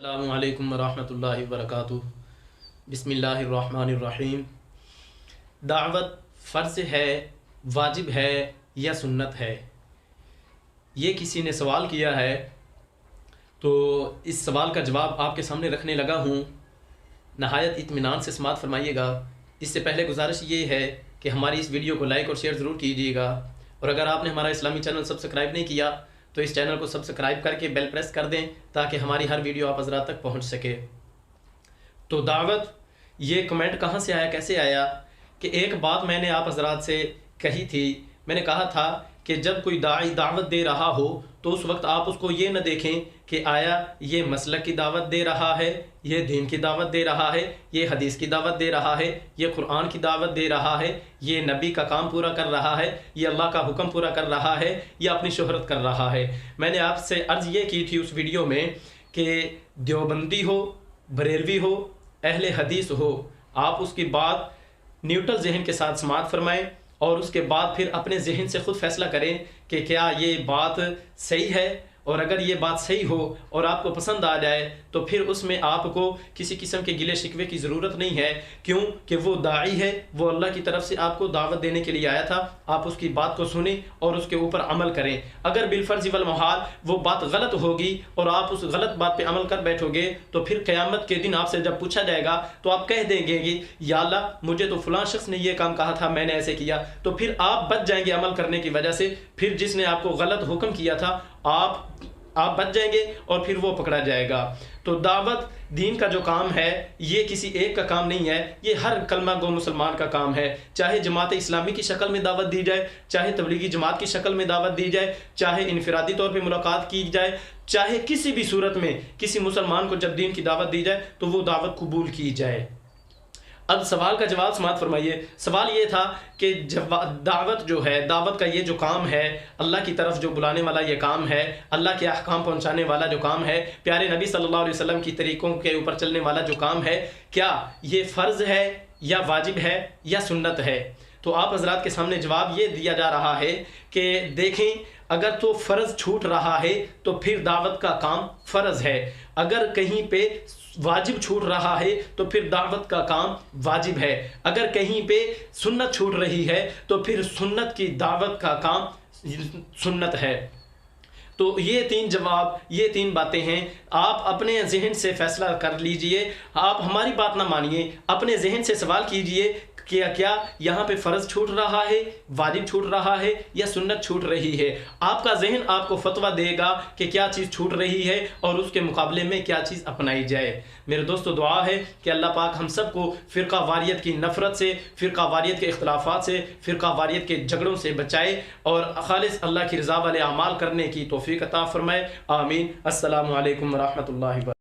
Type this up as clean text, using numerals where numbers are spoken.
السلام علیکم ورحمۃ اللہ وبرکاتہ۔ بسم اللہ الرحمن الرحیم۔ دعوت فرض ہے، واجب ہے یا سنت ہے؟ یہ کسی نے سوال کیا ہے، تو اس سوال کا جواب آپ کے سامنے رکھنے لگا ہوں۔ نہایت اطمینان سے سماعت فرمائیے گا۔ اس سے پہلے گزارش یہ ہے کہ ہماری اس ویڈیو کو لائک اور شیئر ضرور کیجیے گا، اور اگر آپ نے ہمارا اسلامی چینل سبسکرائب نہیں کیا تو اس چینل کو سبسکرائب کر کے بیل پریس کر دیں تاکہ ہماری ہر ویڈیو آپ حضرات تک پہنچ سکے۔ تو دعوت، یہ کمنٹ کہاں سے آیا، کیسے آیا؟ کہ ایک بات میں نے آپ حضرات سے کہی تھی۔ میں نے کہا تھا کہ جب کوئی داعی دعوت دے رہا ہو تو اس وقت آپ اس کو یہ نہ دیکھیں کہ آیا یہ مسلک کی دعوت دے رہا ہے، یہ دین کی دعوت دے رہا ہے، یہ حدیث کی دعوت دے رہا ہے، یہ قرآن کی دعوت دے رہا ہے، یہ نبی کا کام پورا کر رہا ہے، یہ اللہ کا حکم پورا کر رہا ہے، یا اپنی شہرت کر رہا ہے۔ میں نے آپ سے عرض یہ کی تھی اس ویڈیو میں کہ دیوبندی ہو، بریلوی ہو، اہل حدیث ہو، آپ اس کی بات نیوٹرل ذہن کے ساتھ سماعت فرمائیں، اور اس کے بعد پھر اپنے ذہن سے خود فیصلہ کریں کہ کیا یہ بات صحیح ہے، اور اگر یہ بات صحیح ہو اور آپ کو پسند آ جائے تو پھر اس میں آپ کو کسی قسم کے گلے شکوے کی ضرورت نہیں ہے۔ کیوں کہ وہ داعی ہے، وہ اللہ کی طرف سے آپ کو دعوت دینے کے لیے آیا تھا۔ آپ اس کی بات کو سنیں اور اس کے اوپر عمل کریں۔ اگر بالفرض والمحال وہ بات غلط ہوگی اور آپ اس غلط بات پہ عمل کر بیٹھو گے تو پھر قیامت کے دن آپ سے جب پوچھا جائے گا تو آپ کہہ دیں گے کہ یا اللہ مجھے تو فلاں شخص نے یہ کام کہا تھا، میں نے ایسے کیا، تو پھر آپ بچ جائیں گے عمل کرنے کی وجہ سے۔ پھر جس نے آپ کو غلط حکم کیا تھا آپ بچ جائیں گے اور پھر وہ پکڑا جائے گا۔ تو دعوت دین کا جو کام ہے یہ کسی ایک کا کام نہیں ہے، یہ ہر کلمہ گو مسلمان کا کام ہے۔ چاہے جماعت اسلامی کی شکل میں دعوت دی جائے، چاہے تبلیغی جماعت کی شکل میں دعوت دی جائے، چاہے انفرادی طور پہ ملاقات کی جائے، چاہے کسی بھی صورت میں کسی مسلمان کو جب دین کی دعوت دی جائے تو وہ دعوت قبول کی جائے۔ اب سوال کا جواب سماعت فرمائیے۔ سوال یہ تھا کہ دعوت جو ہے، دعوت کا یہ جو کام ہے، اللہ کی طرف جو بلانے والا یہ کام ہے، اللہ کے احکام پہنچانے والا جو کام ہے، پیارے نبی صلی اللہ علیہ وسلم کی طریقوں کے اوپر چلنے والا جو کام ہے، کیا یہ فرض ہے یا واجب ہے یا سنت ہے؟ تو آپ حضرات کے سامنے جواب یہ دیا جا رہا ہے کہ دیکھیں، اگر تو فرض چھوٹ رہا ہے تو پھر دعوت کا کام فرض ہے، اگر کہیں پہ واجب چھوٹ رہا ہے تو پھر دعوت کا کام واجب ہے، اگر کہیں پہ سنت چھوٹ رہی ہے تو پھر سنت کی دعوت کا کام سنت ہے۔ تو یہ تین جواب، یہ تین باتیں ہیں۔ آپ اپنے ذہن سے فیصلہ کر لیجئے، آپ ہماری بات نہ مانیے، اپنے ذہن سے سوال کیجئے کہ کیا یہاں پہ فرض چھوٹ رہا ہے، واجب چھوٹ رہا ہے یا سنت چھوٹ رہی ہے۔ آپ کا ذہن آپ کو فتویٰ دے گا کہ کیا چیز چھوٹ رہی ہے اور اس کے مقابلے میں کیا چیز اپنائی جائے۔ میرے دوستو، دعا ہے کہ اللہ پاک ہم سب کو فرقہ واریت کی نفرت سے، فرقہ واریت کے اختلافات سے، فرقہ واریت کے جھگڑوں سے بچائے اور خالص اللہ کی رضا والے اعمال کرنے کی توفیق عطا فرمائے۔ آمین۔ السلام علیکم ورحمۃ اللہ وبرکاتہ۔